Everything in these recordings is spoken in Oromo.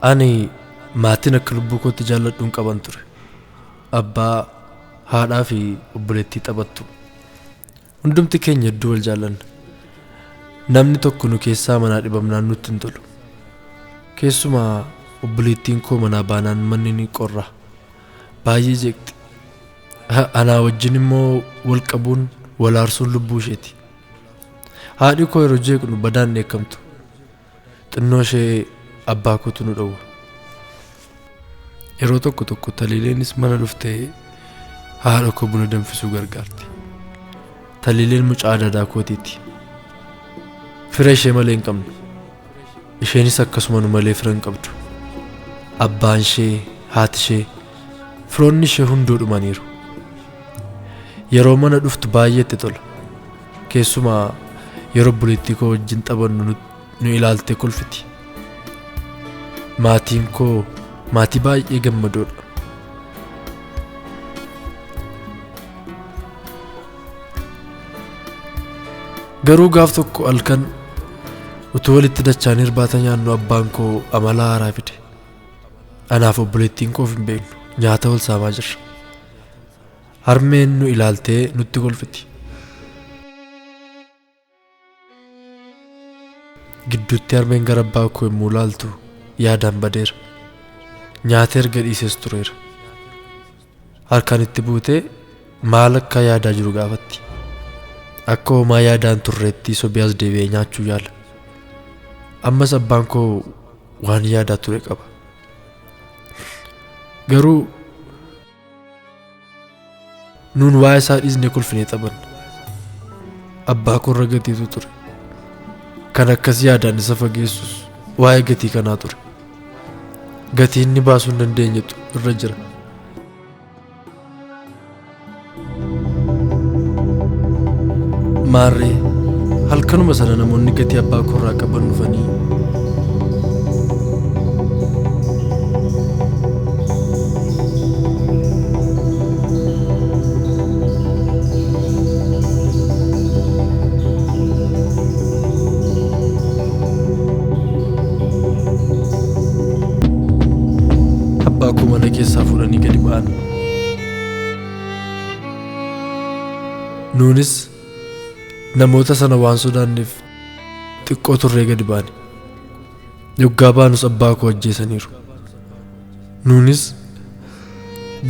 Ani maatiin akka lubbuu kootti jaalladhuun qaban ture. Abbaa, haadhaa fi obboleettii taphattu. Hundumti keenya hedduu wal jaallanna. Namni tokko nu keessaa manaa dhibamnaan nutti hin tolu. Keessumaa obboleettiin koo manaa baanaan manni ni qorra. Baay'ee jeeqti. Anaa wajjin immoo wal qabuun wal aarsuun lubbuu isheeti. Haadhi koo yeroo jeeqnu badaan dheekkamtu. Xinnoo ishee abbaa kootu nu dhowwa. Yeroo tokko taliileenis mana dhuftee haadha koo buna danfisuu gargaarti. Taliileen mucaa adadaa kootiiti. Fira ishee malee hin qabnu. Isheenis akkasuma nu malee fira hin qabdu. Abbaan ishee, haati ishee, firoonni ishee hunduu dhumaniiru. Yeroo mana dhuftu baay'ee itti tola. Keessumaa yeroo obboleettii koo wajjin taphannu nu ilaaltee kolfiti. Maatiin koo maatii baay'ee gammadoodha. Garuu gaaf tokko halkan utuu walitti dachaan irbaata nyaannu abbaan koo amala haaraa fide. Anaaf obboleettiin koof hin beeknu nyaata wal saamaa jirra. Harmeen nu ilaaltee nutti kolfiti. Gidduutti harmeen gara abbaa koo yommuu ilaaltu yaadaan badeera. Nyaata erga dhiises tureera. Harkaan itti buutee maal akka yaadaa jiru gaafatti. Akka homaa yaadaan turreetti sobiyaas deebi'ee nyaachuu yaala. Ammas abbaan koo waan yaadaa ture qaba. Garuu nuun waa'ee isaa dhiisnee kolfinee taphanna. Abbaa koo irra gatiitu ture. Kan akkas yaadaan isa fageessus waa'ee gatii kanaa ture. Gatii inni baasuu hin dandeenyetu irra jira. Maarree halkanuma sana namoonni gatii abbaa koo irraa qaban dhufanii abbaa koo mana keessaa fuudhanii gadi ba'an. Nuunis namoota sana waan sodaanneef xiqqoo turree gadi baane. Yoggaa baanus abbaa koo ajjeesaniiru. Nuunis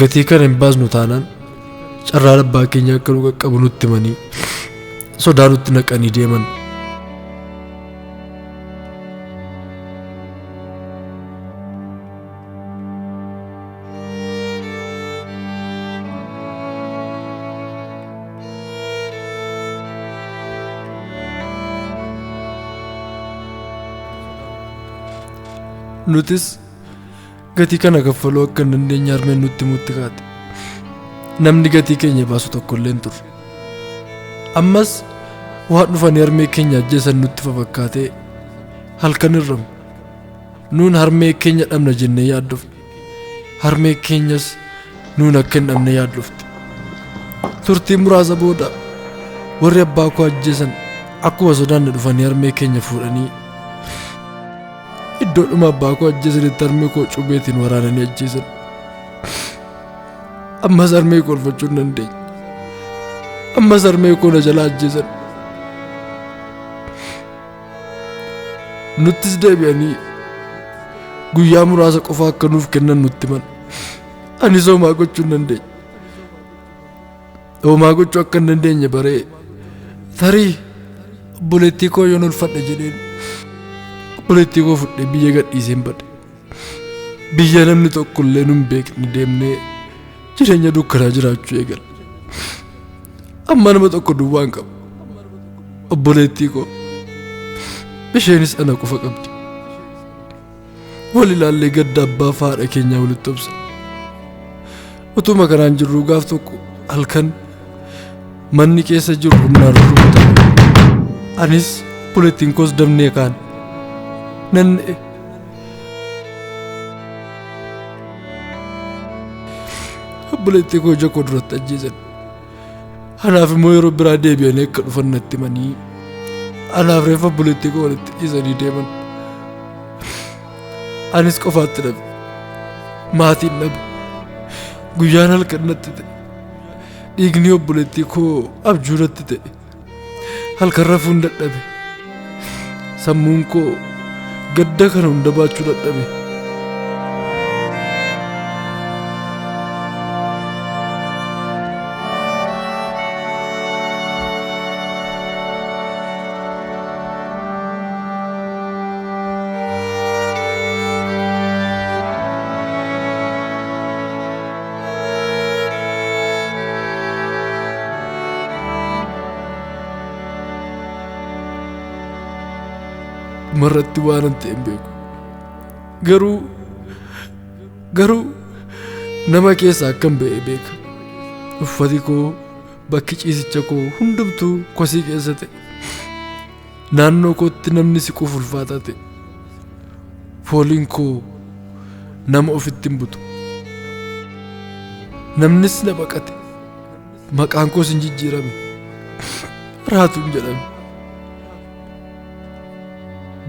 gatii kana hin baasnu taanaan carraan abbaa keenya akka nu qaqqabu nutti himanii sodaa nutti naqanii deeman. Nutis gatii kana kaffaluu akka hin dandeenye harmeen nutti himuutti kaate. Namni gatii keenya baasu tokko illee hin turre. Ammas waan dhufanii harmee keenya ajjeesan nutti fafakkaatee halkan irramu. nuun harmee keenya dhabna jennee yaaddofne harmee keenyas nuun akka hin dhabne yaaddofte turtii muraasa booda warri abbaa koo ajjeesan akkuma sodaanne dhufanii harmee keenya fuudhanii iddoodhuma abbaa koo ajjeesanitti harmee koo cubeetiin waraananii ajjeesan ammas harmee koo olfachuu hin dandeenye ammas harmee koo na jalaa ajjeesan nuttis deebi'anii guyyaa muraasa qofa akka nuuf kennan nutti himan anis homaa gochuu hin dandeenye homaa gochuu akka hin dandeenye baree tarii obboleettii koo yoon ulfadhe jedheen obboleettii koo fudhee biyya gadhiiseen bade biyya namni tokkollee nun beekne deemnee jireenya dukkanaa jiraachuu eegale amma nama tokko duwwaan qaba obboleettii koo isheenis ana qofa qabdi wal ilaallee gadda abbaa fi haadha keenyaa walitti obsa utuma kanaan jirru gaaf tokko halkan manni keessa jiru humnaan rukutame anis obboleettiin koos damnee kaan nanne obboleettii koo ija koo duratti ajjeesan anaaf immoo yeroo biraa deebi'anii akka dhufan natti himanii anaaf reeffa obboleettii koo walitti dhiisanii deeman anis qofaatti dhabe maatiin dhabe guyyaan halkan natti ta'e dhiigni obboleettii koo abjuu natti ta'e halkan rafuun dadhabe sammuun koo gadda kana hunda baachuu dadhabe marratti waan an ta'e hin beeku garuu nama keessaa akkan ba'e beeka uffati koo bakki ciisicha koo hundumtuu kosii keessa ta'e naannoo kootti namni siquuf ulfaataa ta'e fooliin koo nama ofitti hin butu namnis na baqate maqaan koos hin jijjiirame raatuun jedhame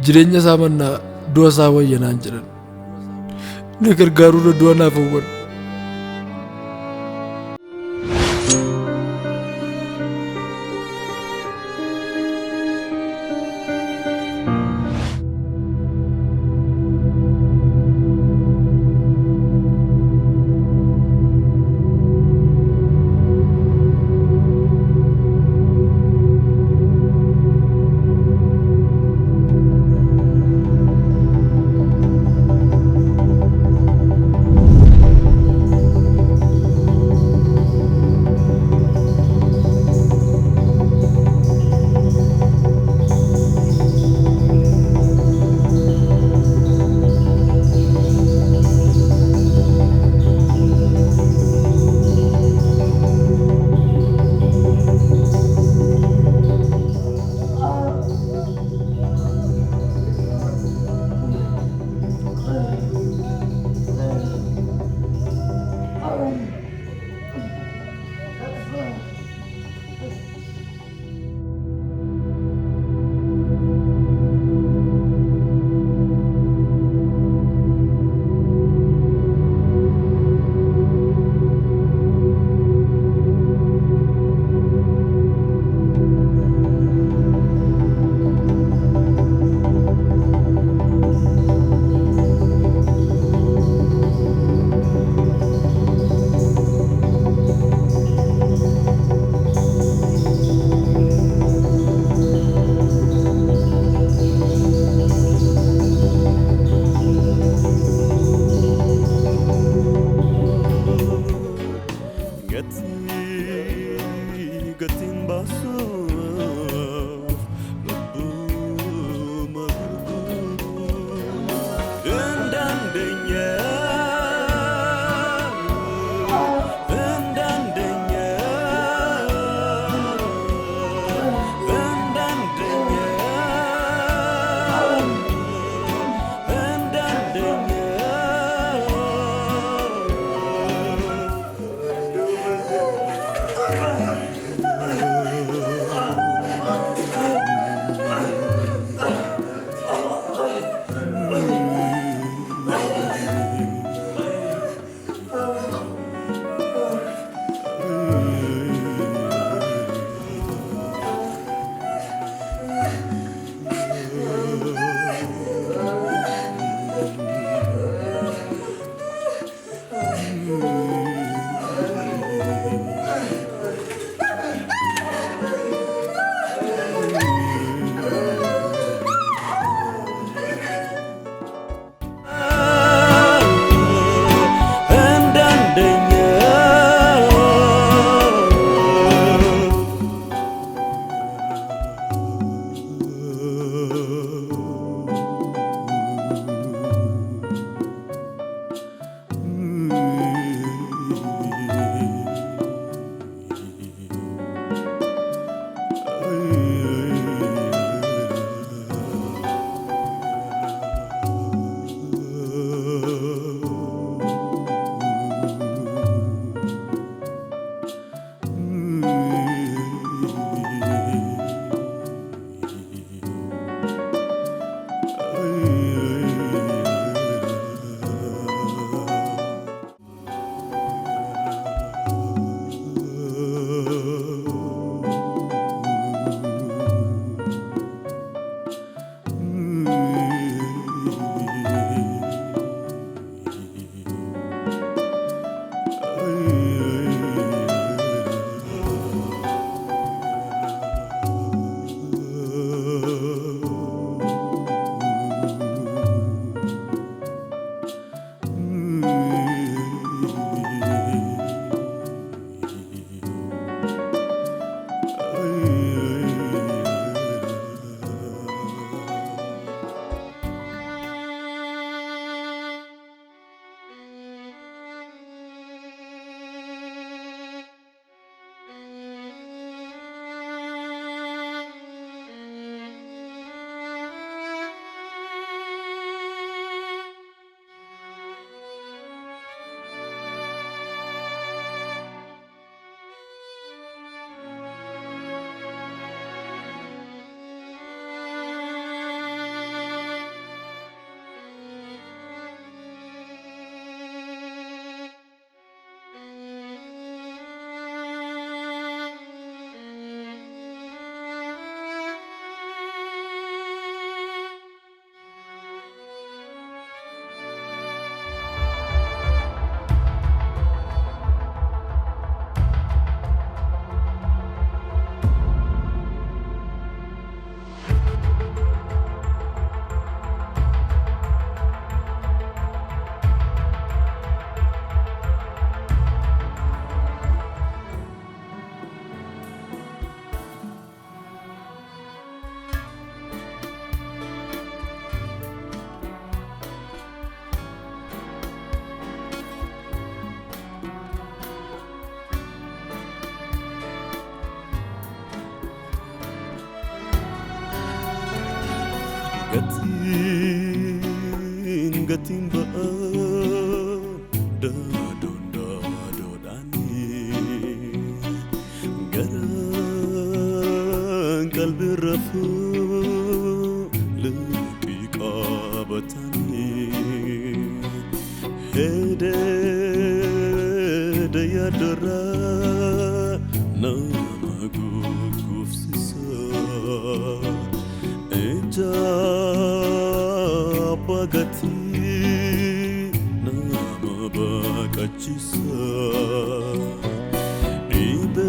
jireenya isaa mannaa du'a isaa wayyanaan jedhan na gargaaruudha du'a naaf hawwan gatiin ba'aa daadhoodhaani garaan qalbii rafuu liqii qabatanii hedeeda yaaddoraa nama gugufsisa bagati nama bakachisa ibe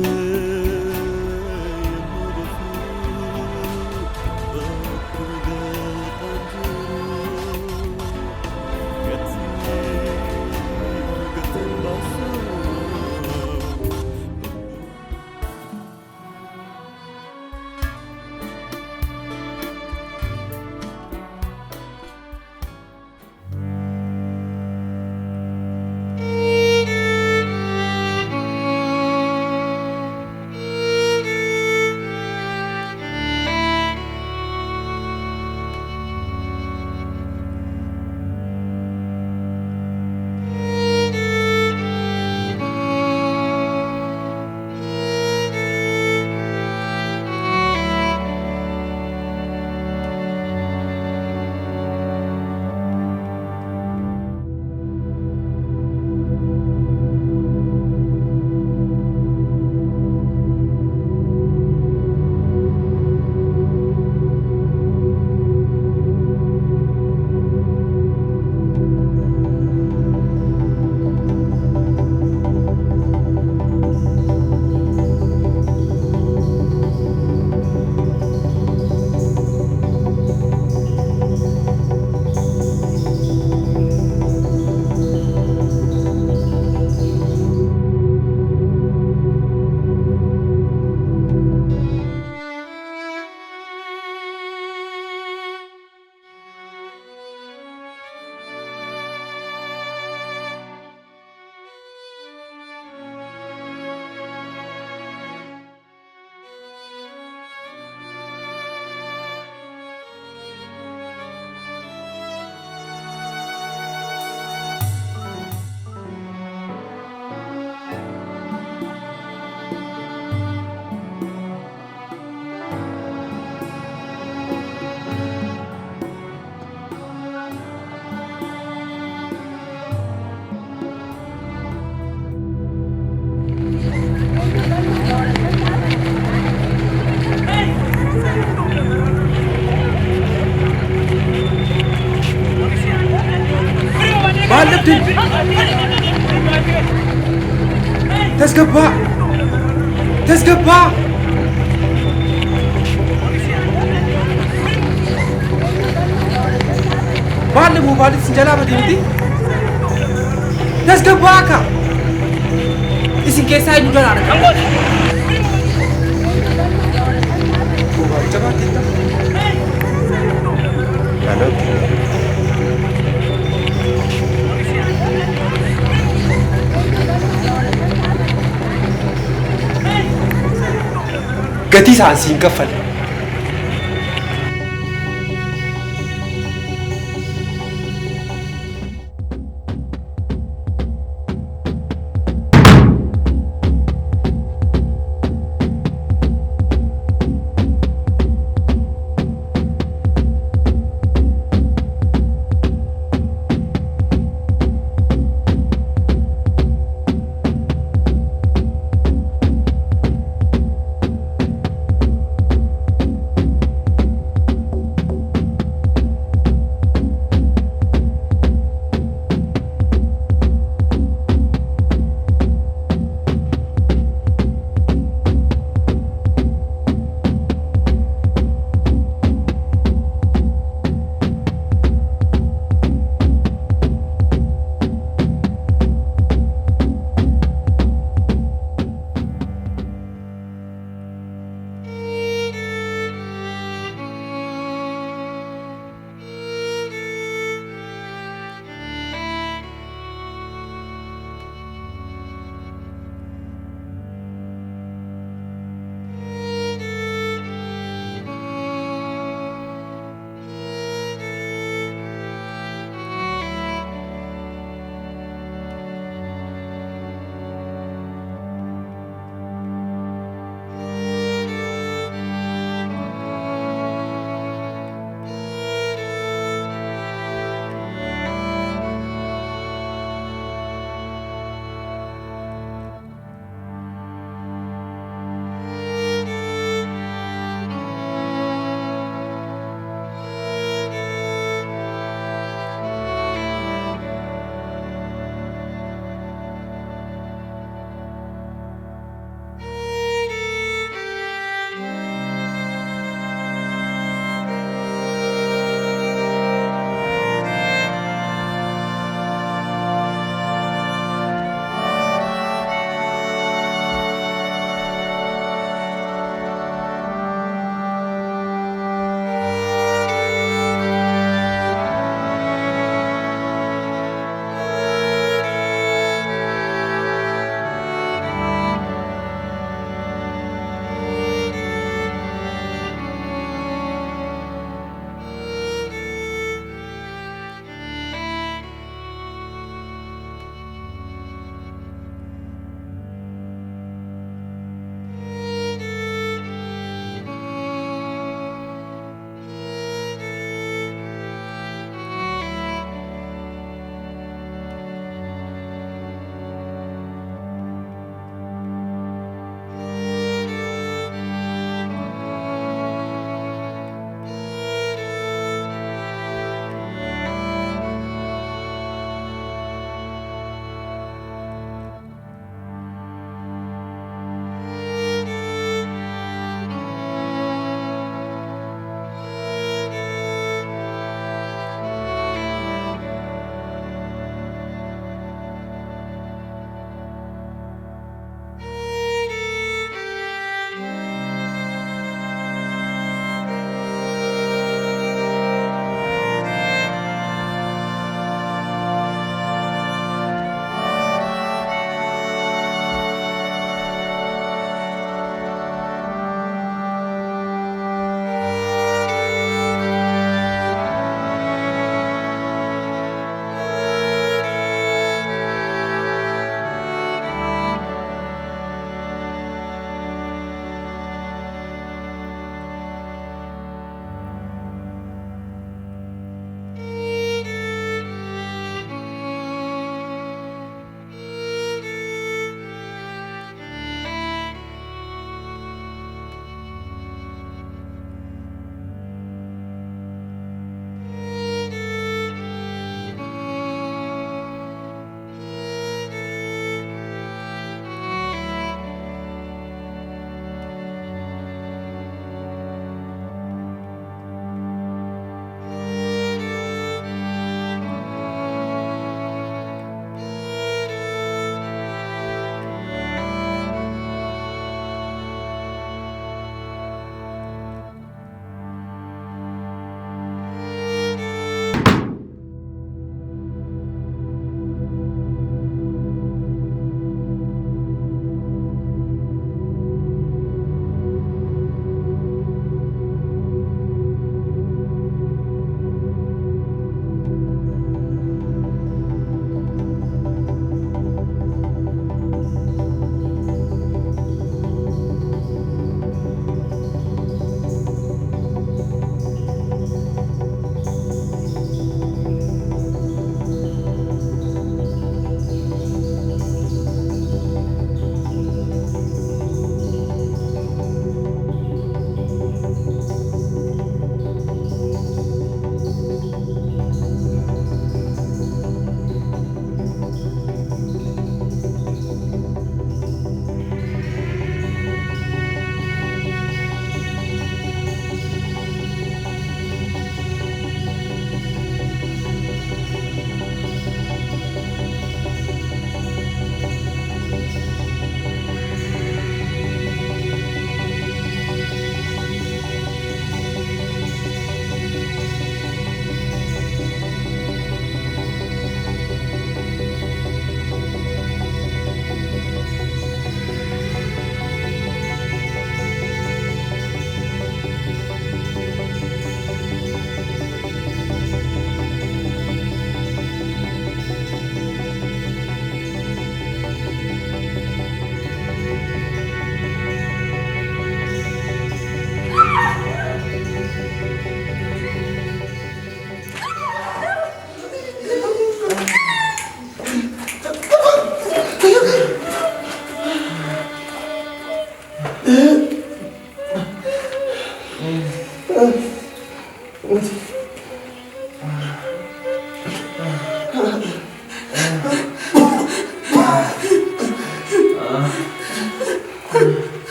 تسقبها بالي مو بالي سنجلا بدينتي تسقبها كا اسم كيساي نودر على gatii isaan siin kaffale.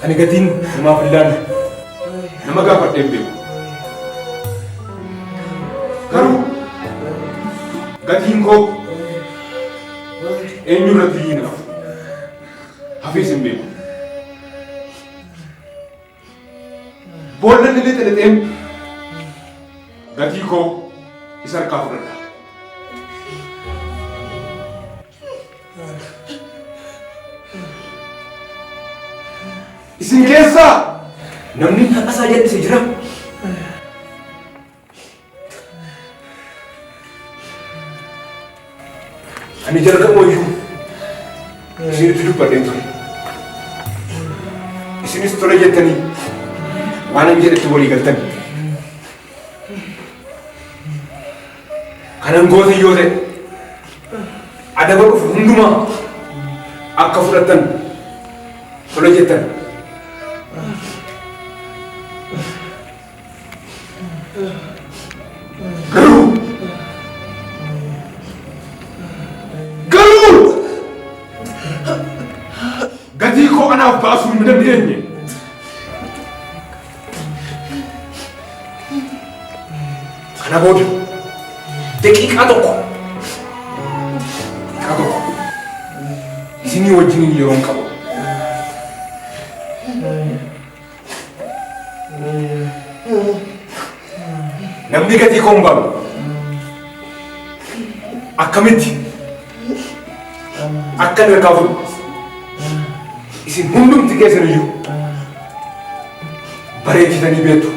Ani gatiin namaaf illaan nama gaafadhee hin beeku. Garuu gatiin koo eenyu irratti iyyuu naaf hafees hin beeku. Boolla illee xaxaxeen gatii koo isa harkaa fudhadha. Isin keessaa namni haqasaa jedhise jira. Ani jalqabumayyuu isinitti dubbadheen ture. Isinis tola jettanii waan ani jedhetti walii galtan. Kanan goota yoo ta'e adaba dhufu hundumaa akka fudhattan tola jettan. Gatii koo anaaf baasuu hin dandeenye. Kana booda daqiiqaa tokko isinii wajjin yeroon qabu. Namni gatii koo hin baalu akkamitti akka harkaa fuudhu isin hundumti keessan iyyuu bareechitanii beektu.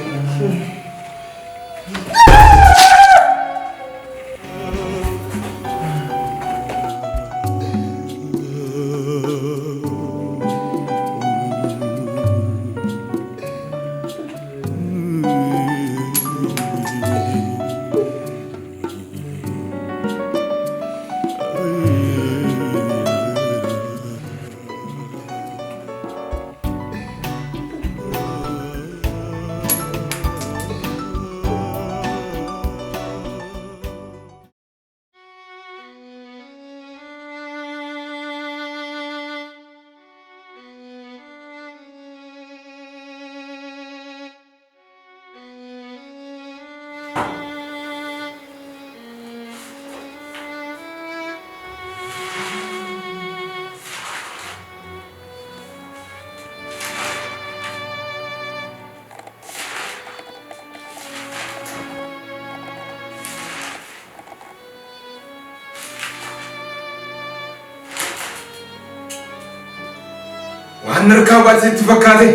Waan harkaa baasitti fakkaate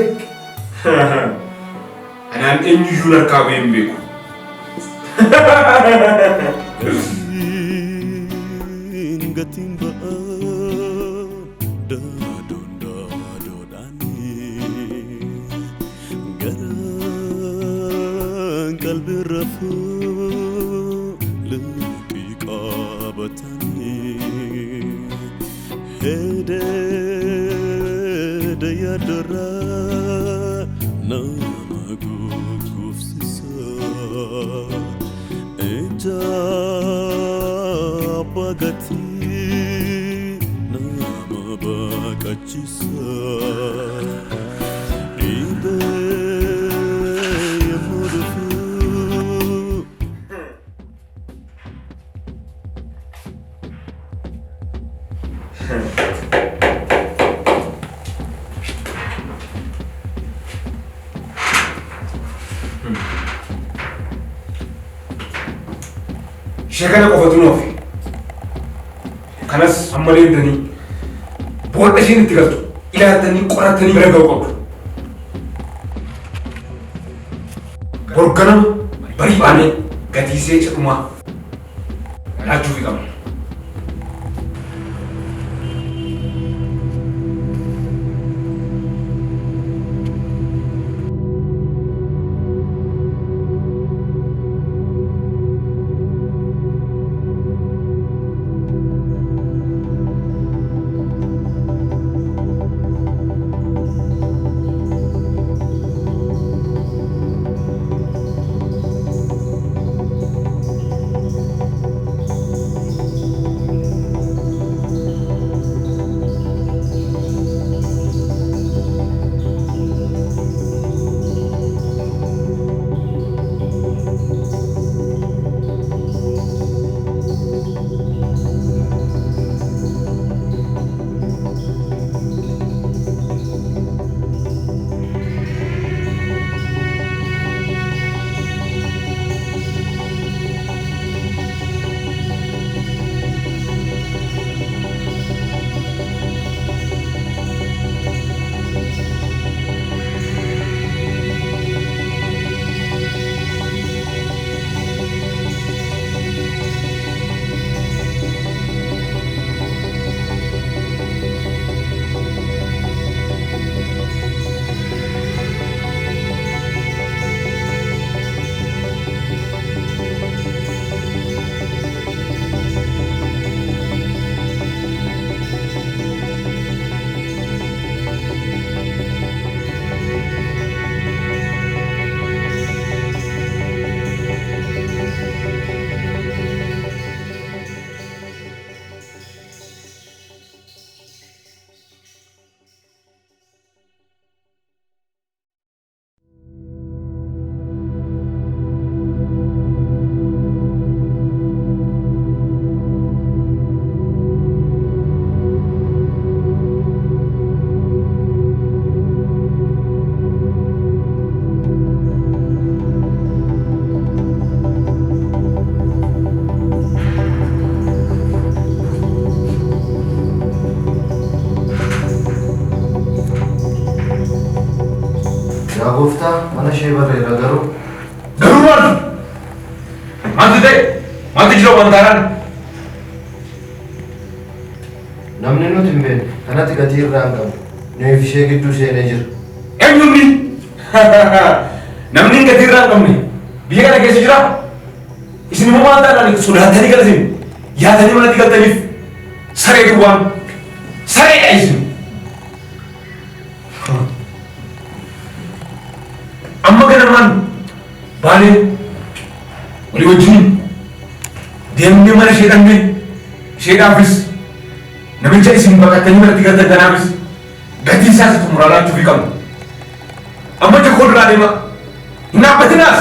anaan eenyuyyuu harkaa ba'ee hin beeku. Gatiin ba'a daadoodhaani garaan qalbii rafuu liqii qabatanii Dayadara nama gugufsisa eja bagati nama bakachisa ibe yamudufu Shekana qofatu noofi kanas amma leentanii boolla ishiin itti galtu ilaaltanii qorattanii bira ga'uu qabdu. Borganama barii baanee gatiisee cidhumaa laachuufi qabna. Gofta, mana ishee barreera garuu. Garuu maal? Maaltu ta'e? Maaltu jira wantaaraan? Namni nuti hin beekne kanatti gatii irraa hin qabu. Nuyi fi ishee gidduu seenee jira. Eenyuun? Namni gatii irraa hin qabne biyya kana keessa jira. Isin immoo maal ta'an sodaatanii galatin yaadanii manatti galtaniif saree duwwaan sareedha isin. Amma ganamaan baanee walii wajjin deemnee mana ishee dhaqnee isheedhaafis namicha isin baqattanii manatti galtan kanaafis gatii isaas xumuraa laachuufi qabna. Amma jakkoo duraa deema hin dhaabbatinaas.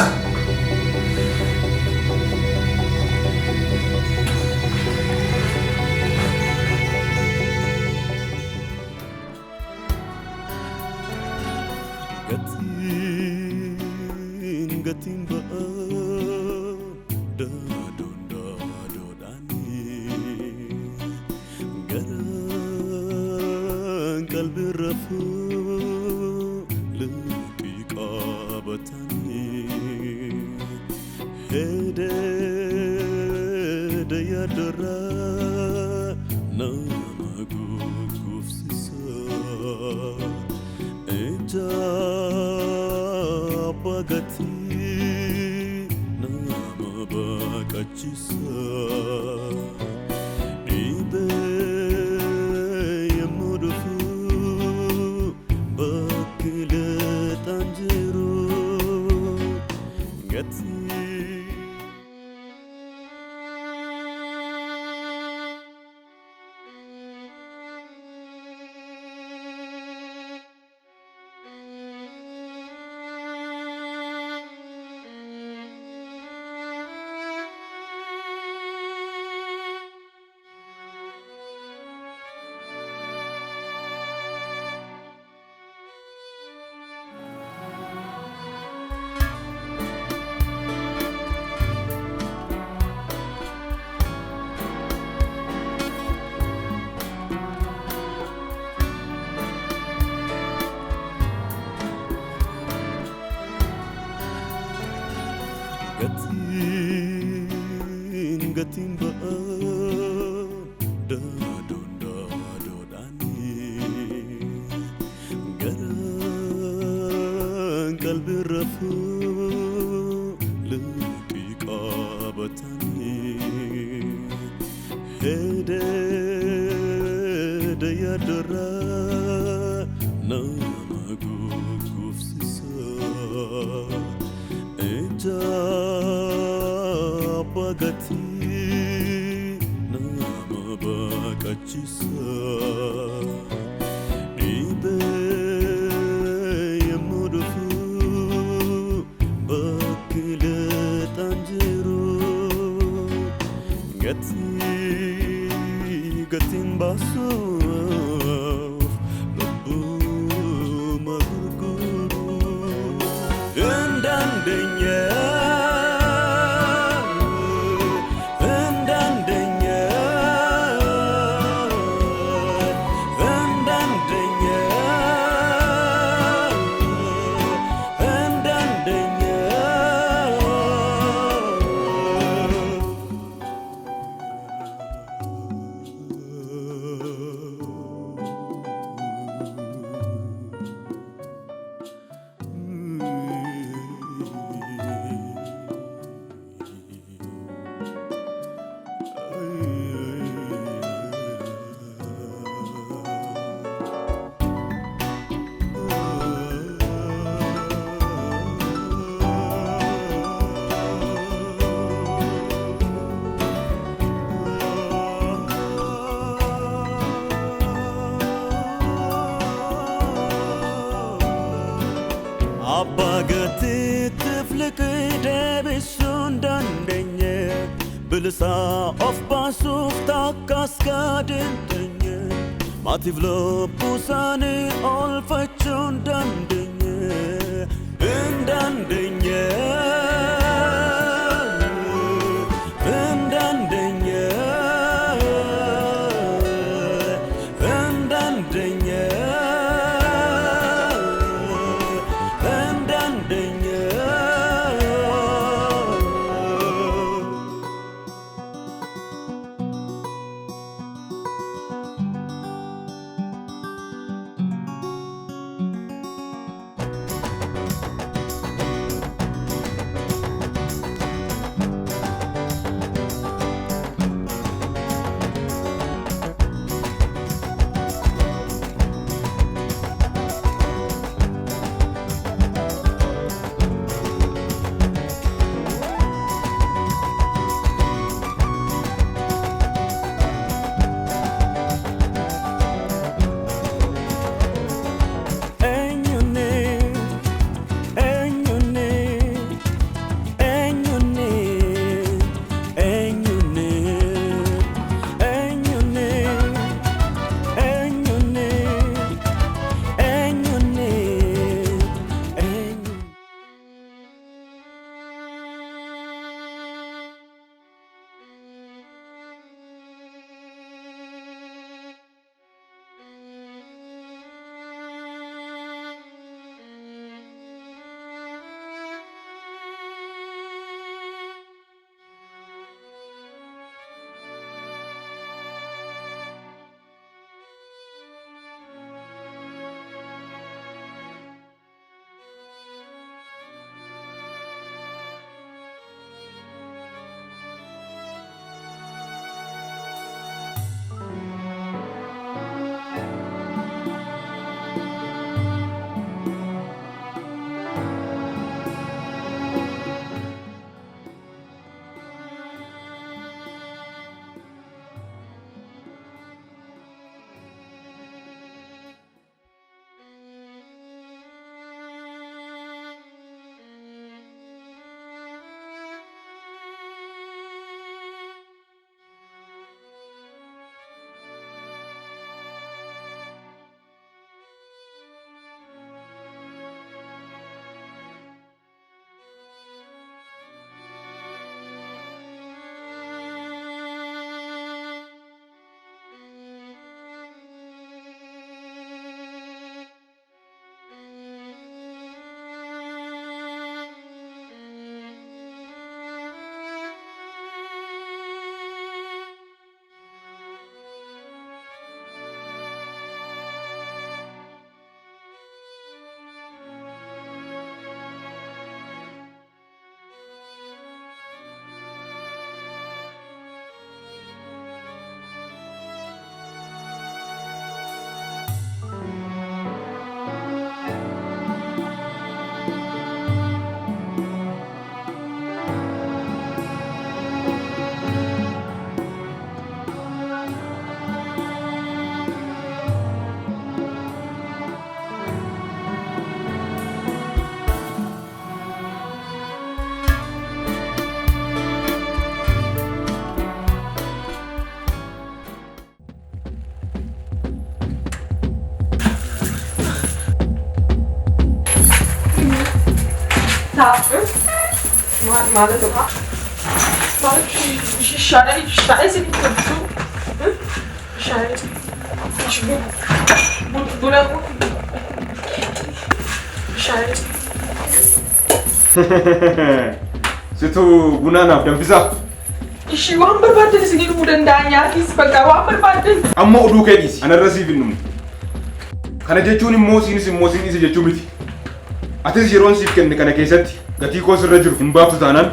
timba da dani garan qalbi rafu liqa batani hede da yadra namagufsisa eja pagati namabakachisa ibe yamudufu bakile tanjiro gatin baso lubu magurguru endandenya Abagati tiflik debisun dandenya bilsa of basuf takaskadintenye mativlo pusani olfachun dandenya endandenya endandenya endandenya Kak. Malah tuh Kak. Malah Shana sih itu. Shana. Bulan. Shana. Situ guna naaf danfisaa. Ishii waan barbaaddan isinii dhumuu danda'aniifis bakka waan barbaaddan. Amma oduu kee dhiisi. Ana irra siif hin dhumu. Kana jechuun immoo siinis jechuu miti. Atis yeroon siif kenne kana keessatti gatii koo sirra jiru hin baaftu taanaan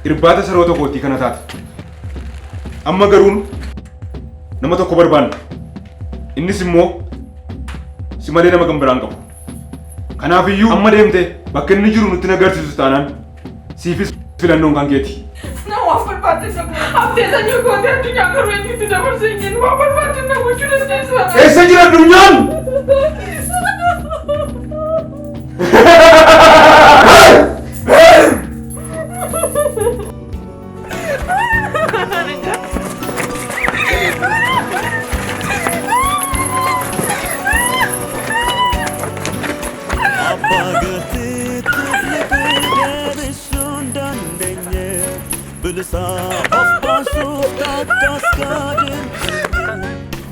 irbaata saroo tokkootti kana taata. Amma garuu nama tokko barbaanna. Innis immoo si malee nama kan biraan qabu. Kanaafiyyuu amma deemte bakka inni jiru nutti agarsiisu taanaan siifis filannoon kan keeti. Nama waan barbaaddan nama abdeesan yoo goote addunyaa garuu eenyutti dabarsee hin waan barbaaddan nama gochuu dandeessa. Eessa jira addunyaan? Bilisa afbaasuuf takkaskaadhin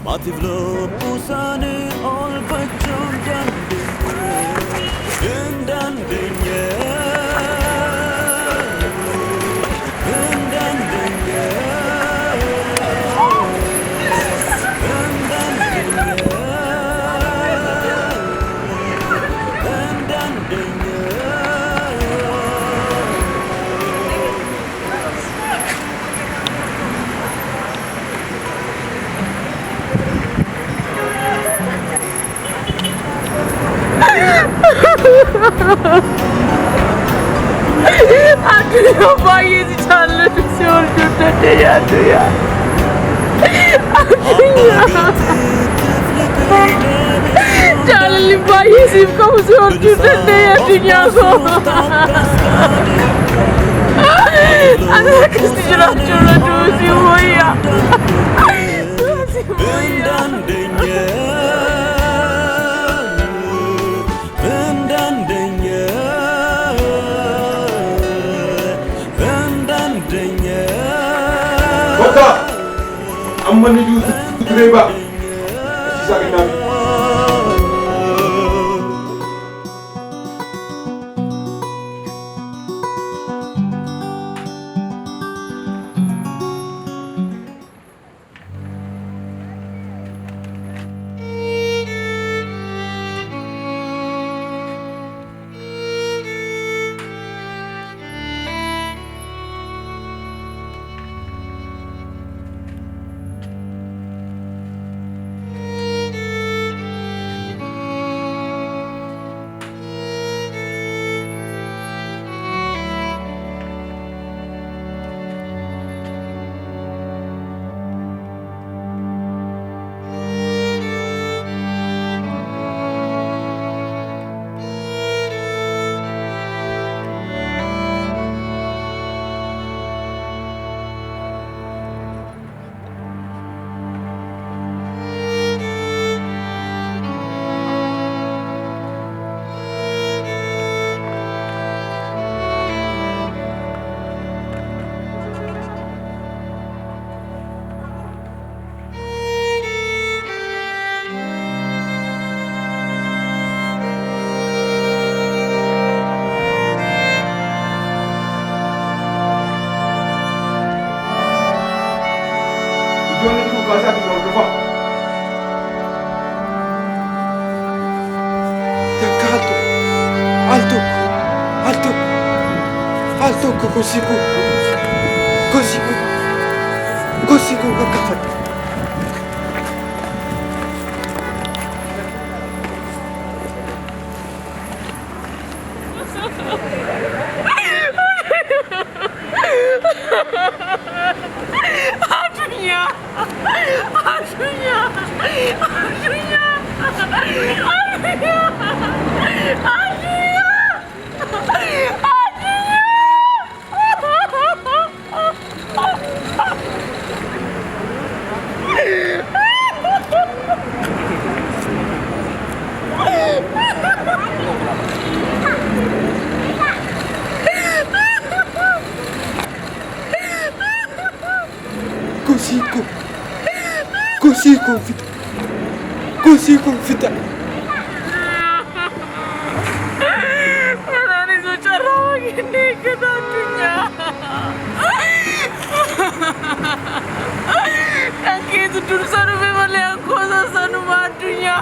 Maatiflo buusaanii oolfachuun hin dandeenye Aduh, bayi si calon si orjun tadi aduh. Calon bayi si kamu si orjun tadi aduhnya aku. Aduh, kasi curah dulu si Moya. Si Moya. Amma ni juutu turee ba'a. Achiisaa kennaafi. Gosiku kakafat. Così confida. Così confida. Anani socara begini ke adunya. Kaki itu dulu sanu memang yang kuasa sanu madunya.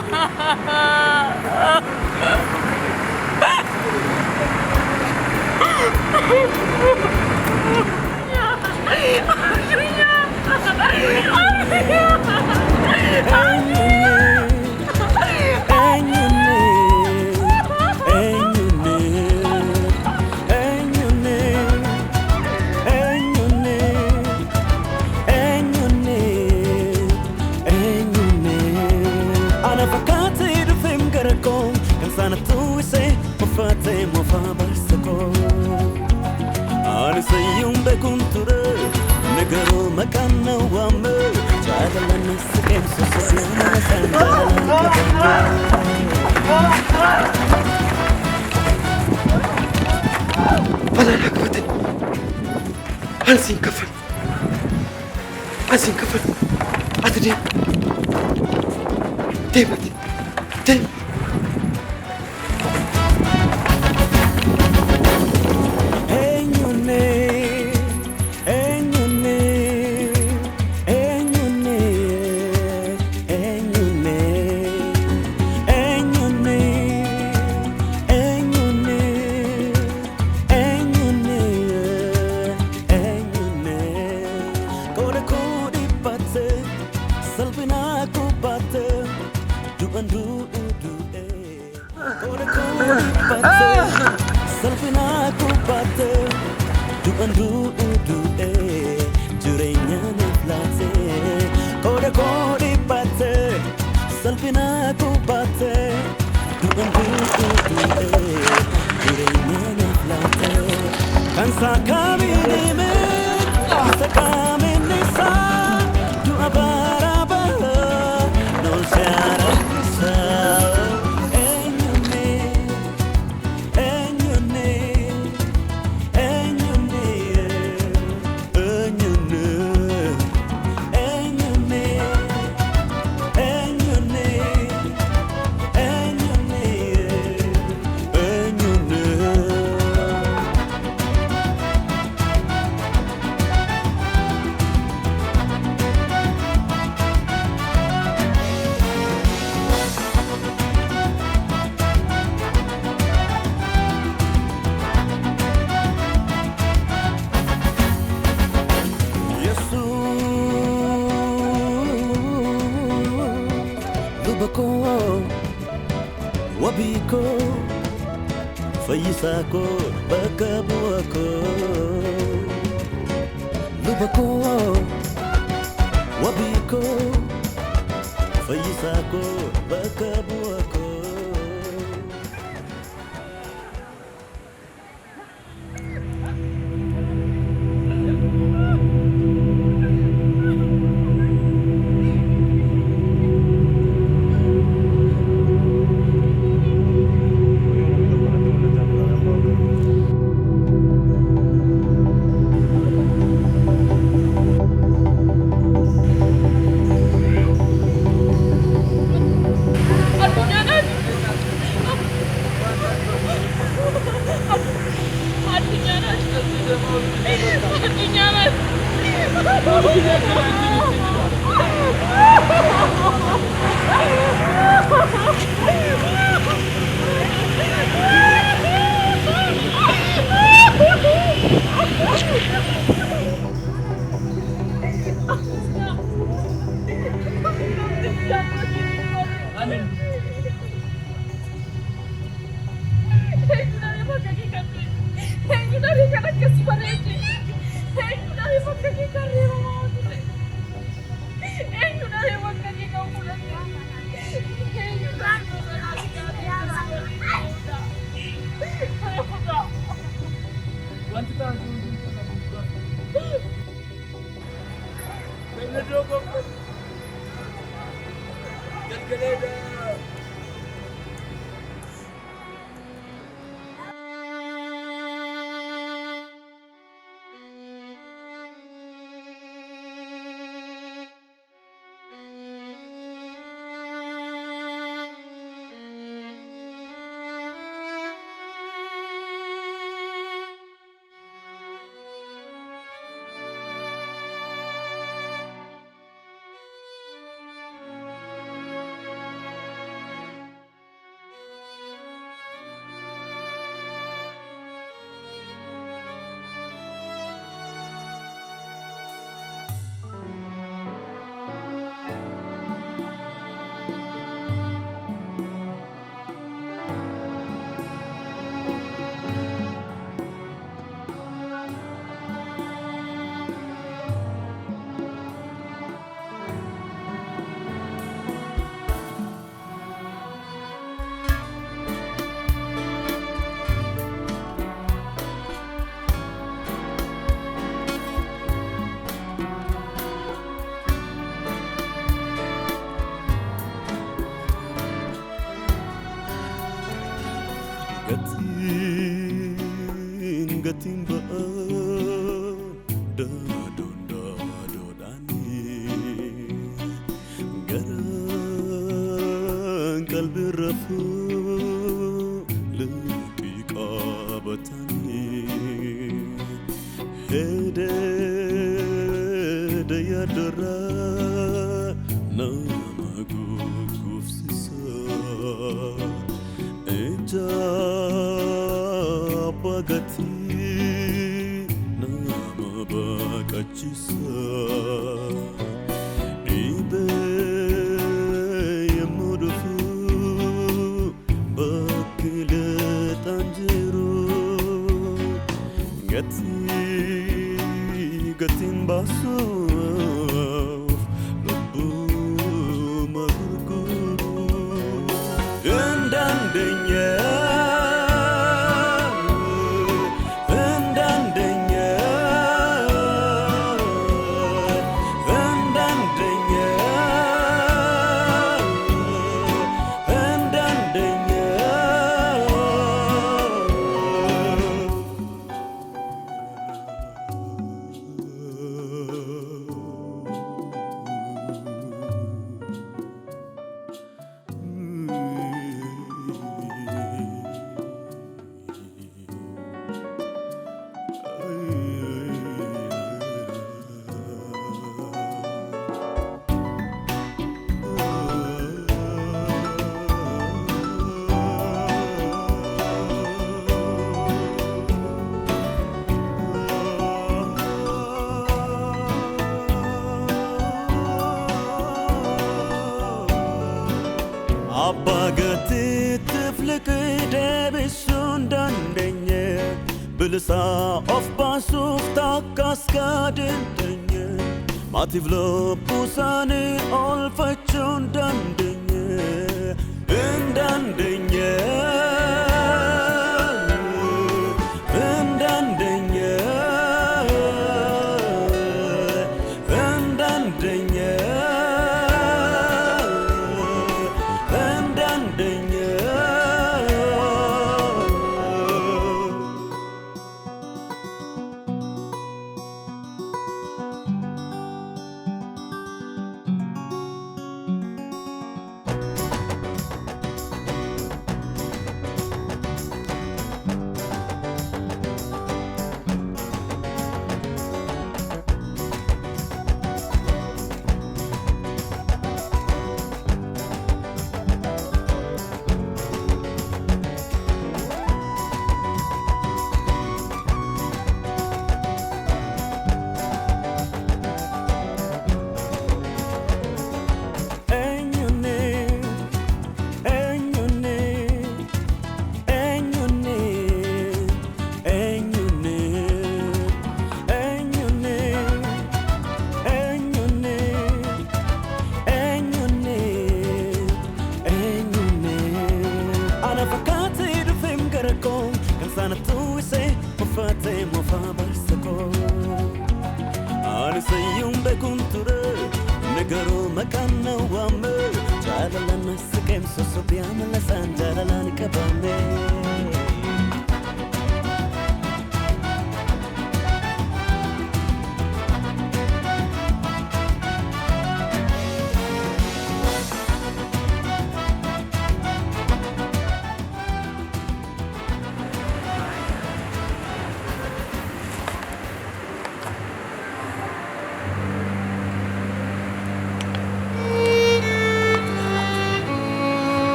Alsin kafan. Ati dem. Dem. Wabiko Faisako Bakabuako Lubako Wabiko Faisako Bakabuako gatiin ba'a daadoon daadoodhaanii garaan qalbii rafuu liqii qabatanii hedeeda yaaddoraa nama gugufsisa ija bagatii nama baqachisa dhibee yemmuu dhufu bakki lixaan jiru gatiin baasuuf lubbuma gurguru hin dandeenye. Abagati tifliki deebisuun dandeenye bilisa of baasuuf takkas gadeenye maatiif lubbuu isaanii oolfachuun dandeenye hin dandeenye hin dandeenye hin dandeenye.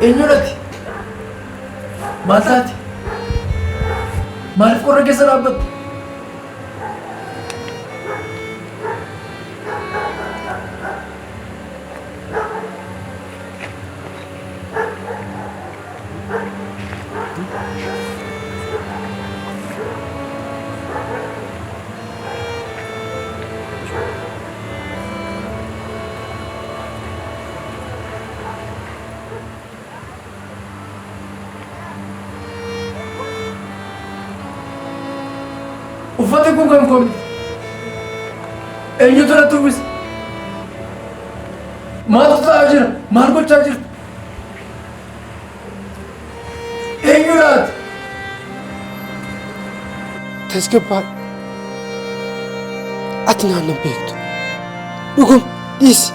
Eenyuudhaati? Maal taati? Maaliif qorra keessa dhaabbattu? Uffatni kun kan koomti. Eenyutu na tuffise? Maaltu ta'aa jira? Maal gochaa jirtu? Eenyudhaati? Tasgabbaa ati naannan beektu. Dhugum dhiisi.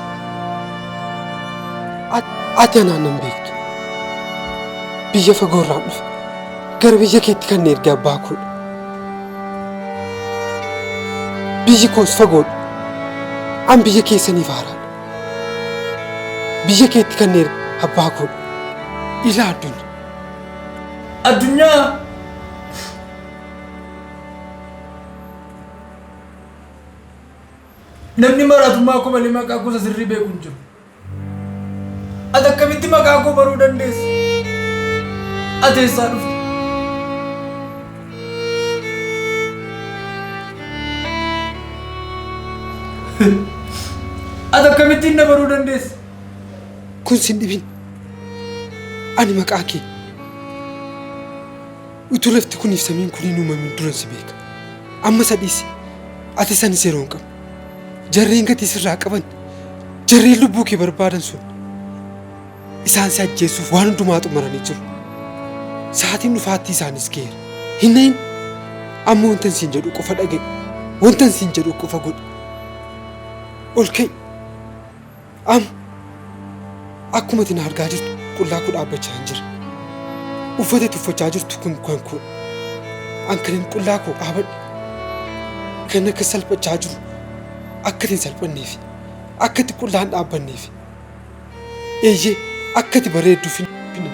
Ati naannan beektu. Biyya fagoorraan dhufe. Gara biyya keetti kan erge abbaa koodha. Biyyi koos fagoodha. An biyya keessaniif haaraadha. Biyya keetti kan erge abbaa koodha. Ilaa addunyaa. Addunyaa! Namni maraatummaa koo malee maqaa gosa sirrii beeku hin jiru. Ati akkamitti maqaa koo baruu dandeessa? Ati eessaa dhufte? Ati akkamittiin na baruu dandeessa? Kun sin dhibin. Ani maqaa kee. Utuu lafti kuniif samiin kuniin uumamin duran si beeka. Amma sadhiisi. Ati sanis yeroo hin qabu. Jarreen gatii sirraa qaban, jarreen lubbuu kee barbaadan sun isaan si ajjeessuuf waan hundumaa xumuranii jiru. Sa'aatiin dhufaattii isaanis ga'eera. Hin nahin amma wantan siin jedhu qofa dhaga'i. Wantan siin jedhu qofa godhi. Ol ka'i. Amma akkuma ati na argaa jirtu qullaa koo dhaabbachaa hin jira. Uffata itti uffachaa jirtu kun kan koo. An kanin qullaa koo dhaabadhe. Kan akka salphachaa jiru. Akka itti salphanneefi. Akka itti qullaan dhaabbanneefi. Eeyyee akka itti bareedduuf hin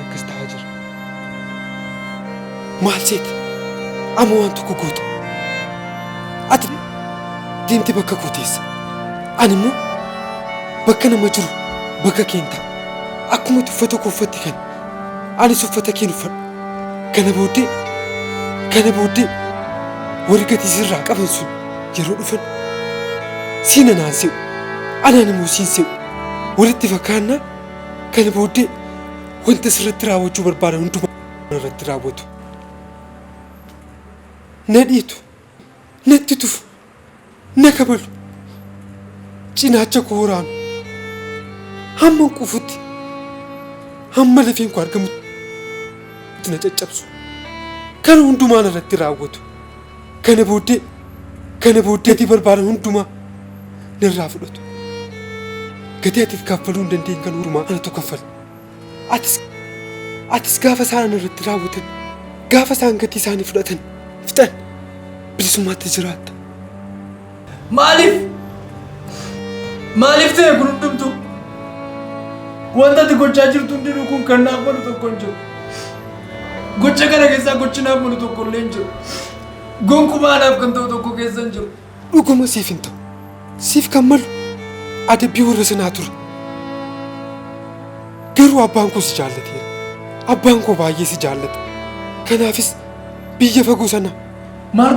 akkas ta'aa jira. Maal seeti? Amma waan tokko gootu. Ati deemtee bakka koo teessa. Ani immoo bakka nama jiru bakka keen ta'a. Akkuma itti uffata koo uffatte kan anis uffata keen uffadhu. Kana booddee warri gatii sirraa qaban sun yeroo dhufan siin anaan se'u. Anaan immoo siin se'u. Walitti fakkaannaa kana booddee wanta sirratti raawwachuu barbaadan hundumaa irratti raawwatu. Na dhiitu, natti tufu, na kabalu, cinaacha koo waraanu, hamma hin quufutti, hamma lafeen koo argamutti na caccabsu. Kana hundumaa irratti raawwatu. Kana booddee gatii barbaadan hundumaa narraa fudhatu. Gatii atiif kaffaluu hin dandeenye kan hundumaa anatu kaffala. Atis gaafa isaan irratti raawwatan, gaafa isaan gatii isaanii fudhatan, fixan bilisummaatti jiraatta. Maaliif ta'e kun hundumtu? Wanta ati gochaa jirtu hundinuu kun kan naaf malu tokko hin jiru. Gocha kana keessaa gochi naaf malu tokko illee hin jiru. Gonkumaa naaf kan ta'u tokko keessa hin jiru. Dhuguma siif hin ta'u. Siif kan malu adabbii warra sanaa ture. Garuu abbaan koo si jaallateera. Abbaan koo baay'ee si jaallata. Kanaafis biyya fagoo sana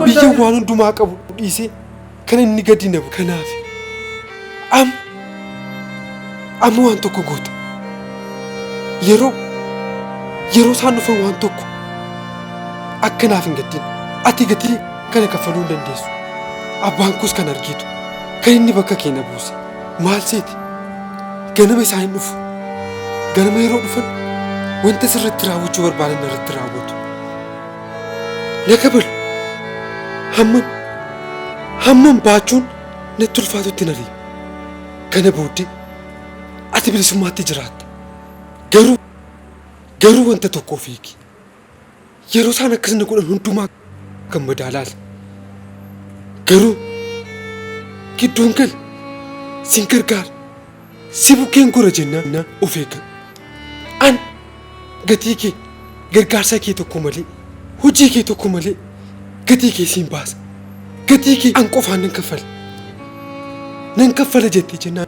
biyya waan hundumaa qabu dhiisee kan inni gadi nabu. Kanaaf amma waan tokko goota. Yeroo isaan dhufan waan tokko akkanaaf hin gaddin. Ati gatii kana kaffaluu hin dandeessu. Abbaan koos kan argitu kan inni bakka keenya buuse. Maal seeti? Ganama isaan hin dhufu. Ganama yeroo dhufan wanta sirratti raawwachuu barbaadan irratti raawwatu. Na kabalu. Hamman baachuun natti ulfaatutti na riiba. Kana booddee ati bilisummaatti jiraatta. Garuu wanta tokko fiigi. Yeroo isaan akkasina godhan hundumaa gammadaa laala. Garuu gidduun gal sin gargaara. Si bukkeen gora jennaan of eegga. An gatii kee gargaarsa kee tokko malee hojii kee tokko malee gatii kee siin baasa. Gatii kee an qofaan nan kaffala. Nan kaffala jettee jennaan.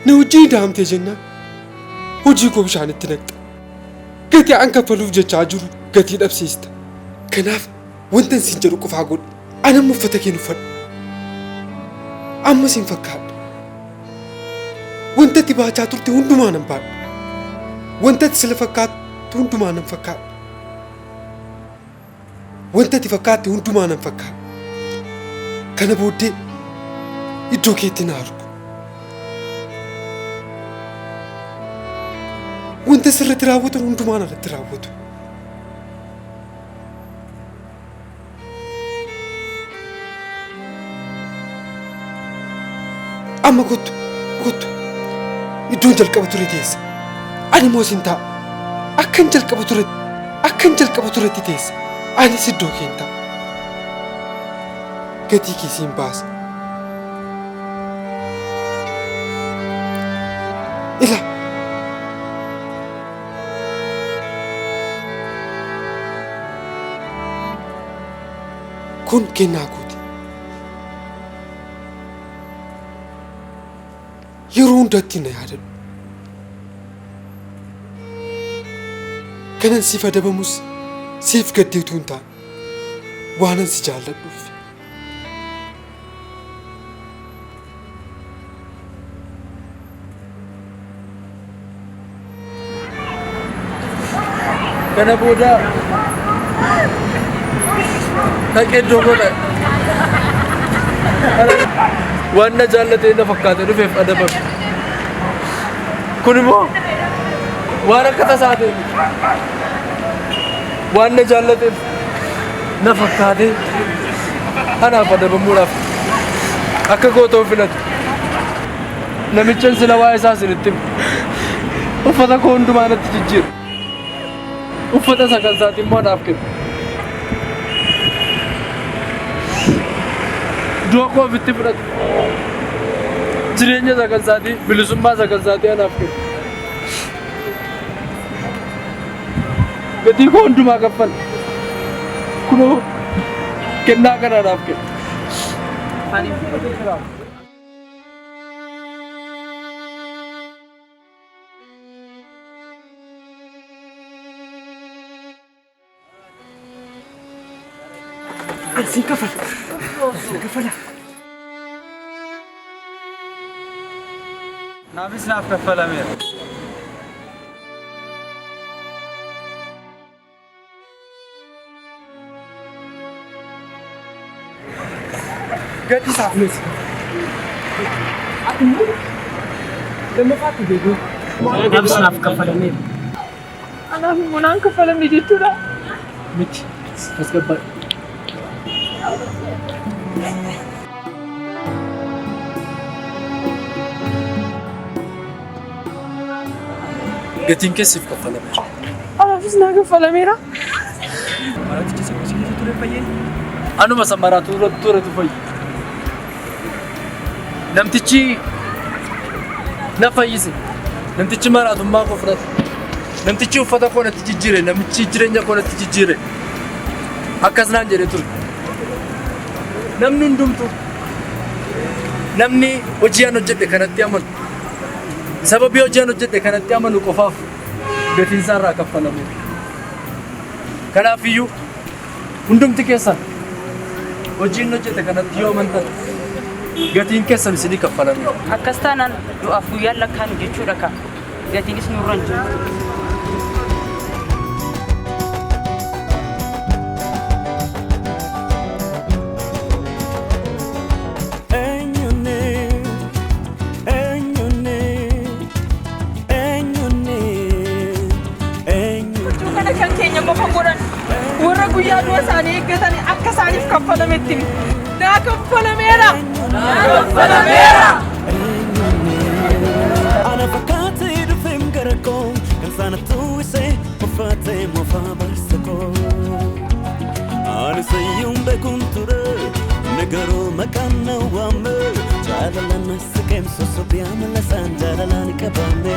Na hojii daamtee jennaan. Hojii koo bishaanitti naqxa. Gatii an kaffaluuf jechaa jiru gatii dhabsiista. Kanaaf wantan siin jedhu qofaa godhu. Ani amma uffata kee uffadhu. Amma siin fakkaadha. Wanta ati baachaa turte hundumaa nan baadha. Wanta ati sila fakkaatu hundumaa nan fakkaadha. Wanta ati fakkaatte hundumaa nan fakkaadha. Kana booddee iddoo keetti na argu. wanta sirriitti raawwatan hundumaan alatti raawwatu. Amma kottu iddoon jalqaba ture teessa. Ani immoo siin ta'a. Akkan jalqaba turetti teessa. Anis iddoo keen ta'a. Gatii kee siin baasa. Ila kun kennaa kooti. Yeroo hundatti na yaadadhu. Kanan siif adabamus siif gaddeetu hin taane waanan si jaalladhuuf. Kana booda dhaqee iddoo godha. Waan na jaallatee na fakkaate dhufeef adabame. Kun immoo waan akka tasaa ta'e waan na jaallateef na fakkaatee anaaf adabamuudhaaf akka gootoo filatu. Namichaan sila waa'ee isaa isinitti himu. Uffata koo hundumaa natti jijjiira. Uffata sakan isaati immoo naaf kenna. Du'a koo ofitti fudhatu. Jireenya sakan isaatii bilisummaa sakan isaatii anaaf kenna. Gatii koo hundumaa kaffala. Kunoo kennaa kana naaf kenna. Sin kafala. Naafis naaf kaffalameera. Gatii isaaf meeshaa. Ati immoo lammaffaa beeku. Naafis naaf kaffalameera. Anaaf immoo naan kaffalamne jechuudha. Miti as gabbaa. Gatiin keessiif kaffalameera. Anaafis naa kaffalameera. Maraatichi sammuu ture fayyee. Anuma sammaraatu turetu fayye. Namtichi na fayyise. Namtichi maraatummaa koo fudhate. Namtichi uffata koo natti jijjiire. Namichi jireenya koo natti jijjiire. Akkas naan jedhee ture. Namni hundumtu namni hojii an hojjedhe kanatti amanu. Sababii hojii an hojjedhe kanatti amanu qofaaf gatiin isaa irraa kaffalamu. Kanaafiyyuu hundumti keessan hojiin hojjedhe kanatti yoo amantan gatiin keessan isinii kaffalamu. Akkas taanaan du'aaf guyyaan lakkaa'an jechuudha ka. Gatiinis nurra hin jiru. Warra guyyaa du'a isaanii eeggatanii akka isaaniif kaffalametti naa kaffalameera. Ana fakkaatee dhufeem gara koo kan sana tuwwisee uffatee moofaa barsa koo. Ani sayyuun beekuun ture nagaroo maqaan na waame jaalala na siqeem sosobee amala isaan jaalalaan qabame.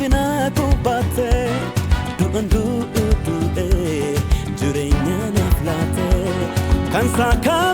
ulfina kubate du'e jirenya naflate kan saka